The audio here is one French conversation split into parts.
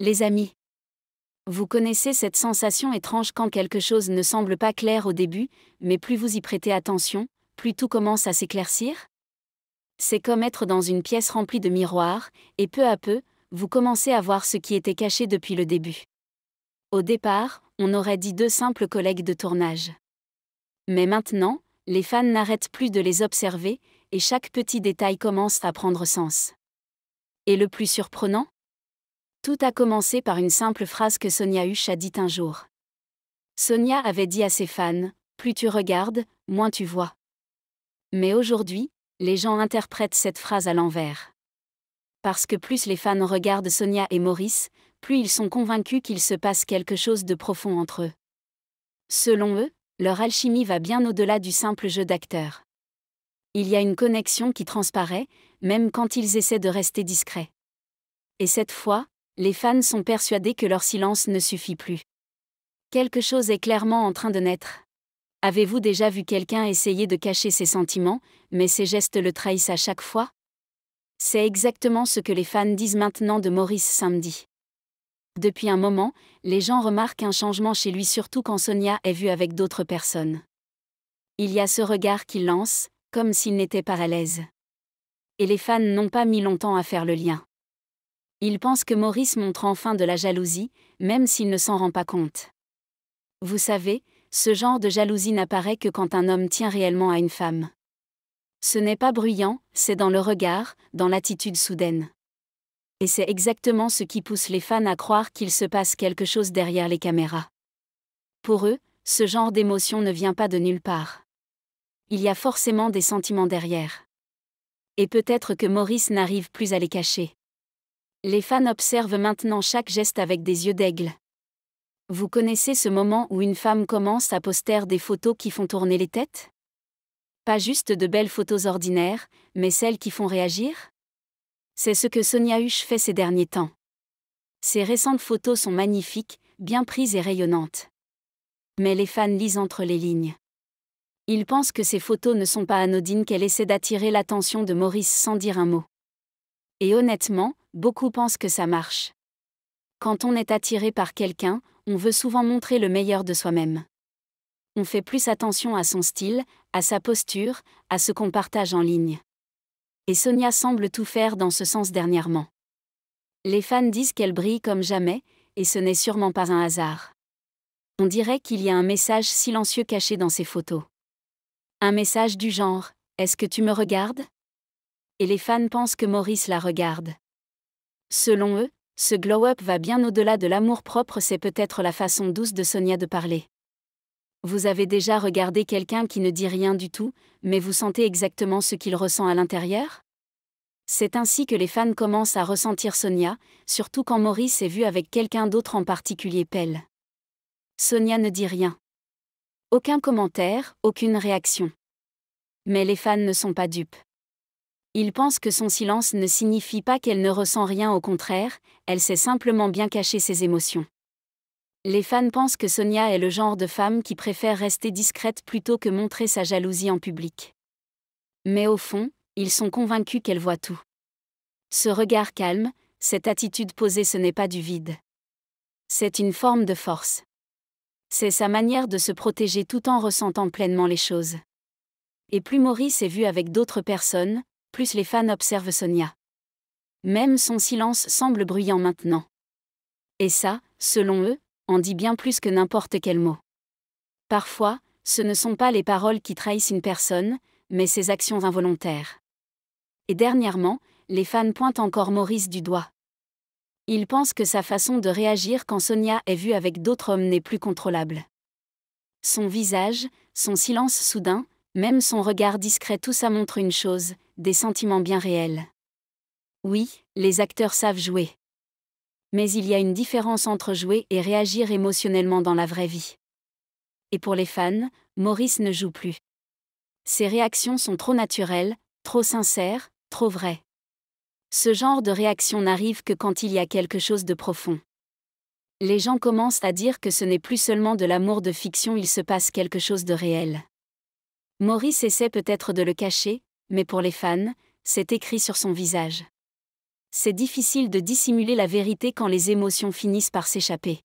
Les amis. Vous connaissez cette sensation étrange quand quelque chose ne semble pas clair au début, mais plus vous y prêtez attention, plus tout commence à s'éclaircir? C'est comme être dans une pièce remplie de miroirs, et peu à peu, vous commencez à voir ce qui était caché depuis le début. Au départ, on aurait dit deux simples collègues de tournage. Mais maintenant, les fans n'arrêtent plus de les observer, et chaque petit détail commence à prendre sens. Et le plus surprenant? Tout a commencé par une simple phrase que Sonia Husch a dite un jour. Sonia avait dit à ses fans, « Plus tu regardes, moins tu vois ». Mais aujourd'hui, les gens interprètent cette phrase à l'envers. Parce que plus les fans regardent Sonia et Maurice, plus ils sont convaincus qu'il se passe quelque chose de profond entre eux. Selon eux, leur alchimie va bien au-delà du simple jeu d'acteur. Il y a une connexion qui transparaît, même quand ils essaient de rester discrets. Et cette fois, les fans sont persuadés que leur silence ne suffit plus. Quelque chose est clairement en train de naître. Avez-vous déjà vu quelqu'un essayer de cacher ses sentiments, mais ses gestes le trahissent à chaque fois? C'est exactement ce que les fans disent maintenant de Maurice samedi. Depuis un moment, les gens remarquent un changement chez lui, surtout quand Sonia est vue avec d'autres personnes. Il y a ce regard qu'il lance, comme s'il n'était pas à l'aise. Et les fans n'ont pas mis longtemps à faire le lien. Ils pensent que Maurice montre enfin de la jalousie, même s'il ne s'en rend pas compte. Vous savez, ce genre de jalousie n'apparaît que quand un homme tient réellement à une femme. Ce n'est pas bruyant, c'est dans le regard, dans l'attitude soudaine. Et c'est exactement ce qui pousse les fans à croire qu'il se passe quelque chose derrière les caméras. Pour eux, ce genre d'émotion ne vient pas de nulle part. Il y a forcément des sentiments derrière. Et peut-être que Maurice n'arrive plus à les cacher. Les fans observent maintenant chaque geste avec des yeux d'aigle. Vous connaissez ce moment où une femme commence à poster des photos qui font tourner les têtes? Pas juste de belles photos ordinaires, mais celles qui font réagir? C'est ce que Sonia Husch fait ces derniers temps. Ses récentes photos sont magnifiques, bien prises et rayonnantes. Mais les fans lisent entre les lignes. Ils pensent que ces photos ne sont pas anodines, qu'elle essaie d'attirer l'attention de Maurice sans dire un mot. Et honnêtement, beaucoup pensent que ça marche. Quand on est attiré par quelqu'un, on veut souvent montrer le meilleur de soi-même. On fait plus attention à son style, à sa posture, à ce qu'on partage en ligne. Et Sonia semble tout faire dans ce sens dernièrement. Les fans disent qu'elle brille comme jamais, et ce n'est sûrement pas un hasard. On dirait qu'il y a un message silencieux caché dans ses photos. Un message du genre « Est-ce que tu me regardes ?» Et les fans pensent que Maurice la regarde. Selon eux, ce glow-up va bien au-delà de l'amour-propre, c'est peut-être la façon douce de Sonia de parler. Vous avez déjà regardé quelqu'un qui ne dit rien du tout, mais vous sentez exactement ce qu'il ressent à l'intérieur? C'est ainsi que les fans commencent à ressentir Sonia, surtout quand Maurice est vu avec quelqu'un d'autre, en particulier Pelle. Sonia ne dit rien. Aucun commentaire, aucune réaction. Mais les fans ne sont pas dupes. Ils pensent que son silence ne signifie pas qu'elle ne ressent rien, au contraire, elle sait simplement bien cacher ses émotions. Les fans pensent que Sonia est le genre de femme qui préfère rester discrète plutôt que montrer sa jalousie en public. Mais au fond, ils sont convaincus qu'elle voit tout. Ce regard calme, cette attitude posée, ce n'est pas du vide. C'est une forme de force. C'est sa manière de se protéger tout en ressentant pleinement les choses. Et plus Maurice est vu avec d'autres personnes, plus les fans observent Sonia. Même son silence semble bruyant maintenant. Et ça, selon eux, en dit bien plus que n'importe quel mot. Parfois, ce ne sont pas les paroles qui trahissent une personne, mais ses actions involontaires. Et dernièrement, les fans pointent encore Maurice du doigt. Ils pensent que sa façon de réagir quand Sonia est vue avec d'autres hommes n'est plus contrôlable. Son visage, son silence soudain, même son regard discret, tout ça montre une chose, des sentiments bien réels. Oui, les acteurs savent jouer. Mais il y a une différence entre jouer et réagir émotionnellement dans la vraie vie. Et pour les fans, Maurice ne joue plus. Ses réactions sont trop naturelles, trop sincères, trop vraies. Ce genre de réaction n'arrive que quand il y a quelque chose de profond. Les gens commencent à dire que ce n'est plus seulement de l'amour de fiction, il se passe quelque chose de réel. Maurice essaie peut-être de le cacher, mais pour les fans, c'est écrit sur son visage. C'est difficile de dissimuler la vérité quand les émotions finissent par s'échapper.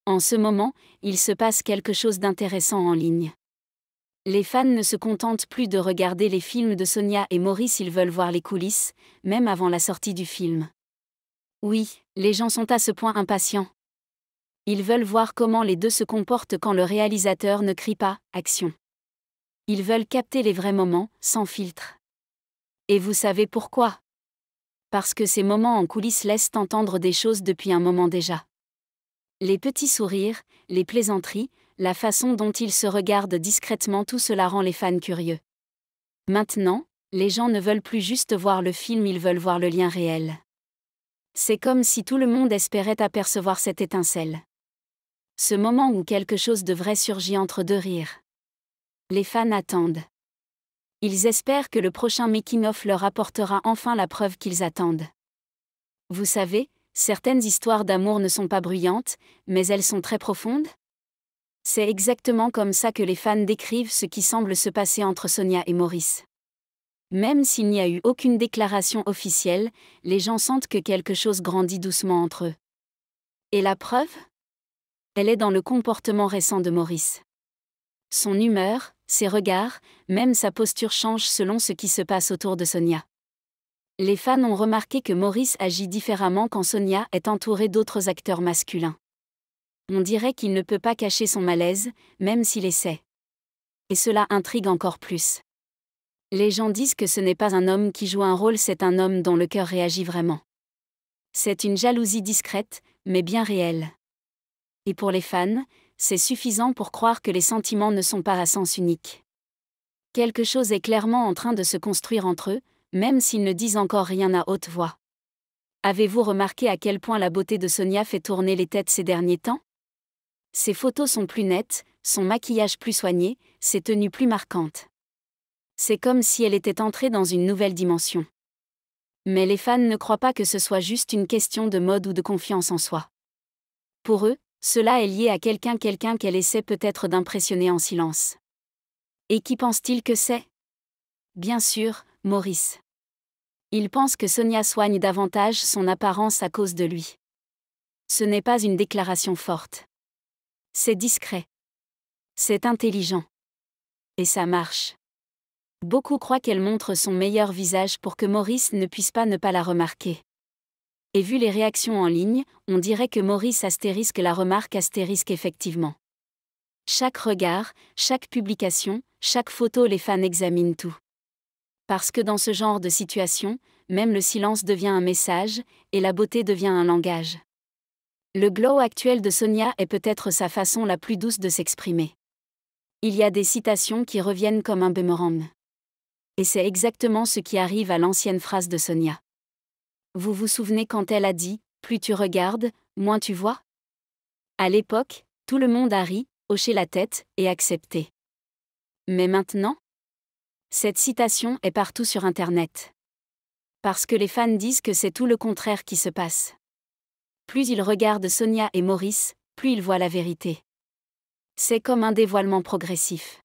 En ce moment, il se passe quelque chose d'intéressant en ligne. Les fans ne se contentent plus de regarder les films de Sonia et Maurice, ils veulent voir les coulisses, même avant la sortie du film. Oui, les gens sont à ce point impatients. Ils veulent voir comment les deux se comportent quand le réalisateur ne crie pas « Action ». Ils veulent capter les vrais moments, sans filtre. Et vous savez pourquoi ? Parce que ces moments en coulisses laissent entendre des choses depuis un moment déjà. Les petits sourires, les plaisanteries, la façon dont ils se regardent discrètement, tout cela rend les fans curieux. Maintenant, les gens ne veulent plus juste voir le film, ils veulent voir le lien réel. C'est comme si tout le monde espérait apercevoir cette étincelle. Ce moment où quelque chose de vrai surgit entre deux rires. Les fans attendent. Ils espèrent que le prochain making-of leur apportera enfin la preuve qu'ils attendent. Vous savez, certaines histoires d'amour ne sont pas bruyantes, mais elles sont très profondes. C'est exactement comme ça que les fans décrivent ce qui semble se passer entre Sonia et Maurice. Même s'il n'y a eu aucune déclaration officielle, les gens sentent que quelque chose grandit doucement entre eux. Et la preuve ? Elle est dans le comportement récent de Maurice. Son humeur, ses regards, même sa posture change selon ce qui se passe autour de Sonia. Les fans ont remarqué que Maurice agit différemment quand Sonia est entourée d'autres acteurs masculins. On dirait qu'il ne peut pas cacher son malaise, même s'il essaie. Et cela intrigue encore plus. Les gens disent que ce n'est pas un homme qui joue un rôle, c'est un homme dont le cœur réagit vraiment. C'est une jalousie discrète, mais bien réelle. Et pour les fans, c'est suffisant pour croire que les sentiments ne sont pas à sens unique. Quelque chose est clairement en train de se construire entre eux, même s'ils ne disent encore rien à haute voix. Avez-vous remarqué à quel point la beauté de Sonia fait tourner les têtes ces derniers temps ? Ses photos sont plus nettes, son maquillage plus soigné, ses tenues plus marquantes. C'est comme si elle était entrée dans une nouvelle dimension. Mais les fans ne croient pas que ce soit juste une question de mode ou de confiance en soi. Pour eux, cela est lié à quelqu'un qu'elle essaie peut-être d'impressionner en silence. Et qui pense-t-il que c'est ? Bien sûr, Maurice. Il pense que Sonia soigne davantage son apparence à cause de lui. Ce n'est pas une déclaration forte. C'est discret. C'est intelligent. Et ça marche. Beaucoup croient qu'elle montre son meilleur visage pour que Maurice ne puisse pas ne pas la remarquer. Et vu les réactions en ligne, on dirait que Maurice astérisque la remarque astérisque effectivement. Chaque regard, chaque publication, chaque photo, les fans examinent tout. Parce que dans ce genre de situation, même le silence devient un message, et la beauté devient un langage. Le glow actuel de Sonia est peut-être sa façon la plus douce de s'exprimer. Il y a des citations qui reviennent comme un boomerang. Et c'est exactement ce qui arrive à l'ancienne phrase de Sonia. Vous vous souvenez quand elle a dit « Plus tu regardes, moins tu vois » ? À l'époque, tout le monde a ri, hoché la tête et accepté. Mais maintenant ? Cette citation est partout sur Internet. Parce que les fans disent que c'est tout le contraire qui se passe. Plus ils regardent Sonia et Maurice, plus ils voient la vérité. C'est comme un dévoilement progressif.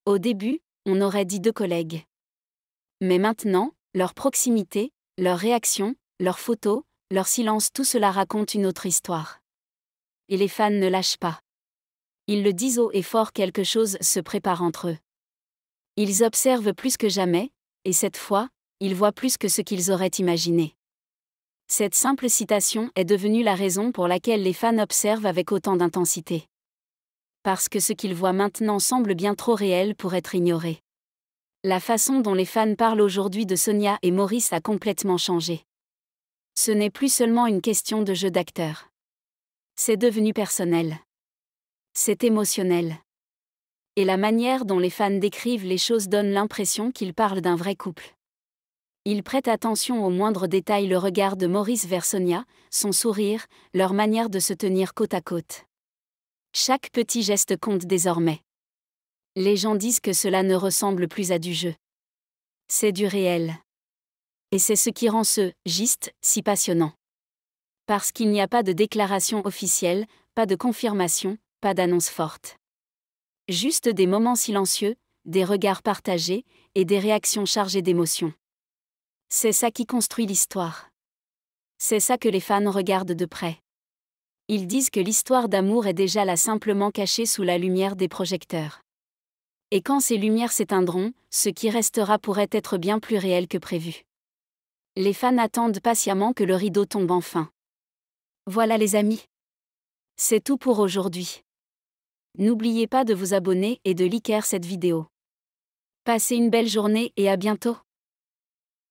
Au début, on aurait dit deux collègues. Mais maintenant, leur proximité, leurs réactions, leurs photos, leur silence, tout cela raconte une autre histoire. Et les fans ne lâchent pas. Ils le disent haut et fort, quelque chose se prépare entre eux. Ils observent plus que jamais, et cette fois, ils voient plus que ce qu'ils auraient imaginé. Cette simple citation est devenue la raison pour laquelle les fans observent avec autant d'intensité. Parce que ce qu'ils voient maintenant semble bien trop réel pour être ignoré. La façon dont les fans parlent aujourd'hui de Sonia et Maurice a complètement changé. Ce n'est plus seulement une question de jeu d'acteur. C'est devenu personnel. C'est émotionnel. Et la manière dont les fans décrivent les choses donne l'impression qu'ils parlent d'un vrai couple. Ils prêtent attention aux moindres détails, le regard de Maurice vers Sonia, son sourire, leur manière de se tenir côte à côte. Chaque petit geste compte désormais. Les gens disent que cela ne ressemble plus à du jeu. C'est du réel. Et c'est ce qui rend ce « giste » si passionnant. Parce qu'il n'y a pas de déclaration officielle, pas de confirmation, pas d'annonce forte. Juste des moments silencieux, des regards partagés, et des réactions chargées d'émotions. C'est ça qui construit l'histoire. C'est ça que les fans regardent de près. Ils disent que l'histoire d'amour est déjà là simplement cachée sous la lumière des projecteurs. Et quand ces lumières s'éteindront, ce qui restera pourrait être bien plus réel que prévu. Les fans attendent patiemment que le rideau tombe enfin. Voilà les amis. C'est tout pour aujourd'hui. N'oubliez pas de vous abonner et de liker cette vidéo. Passez une belle journée et à bientôt.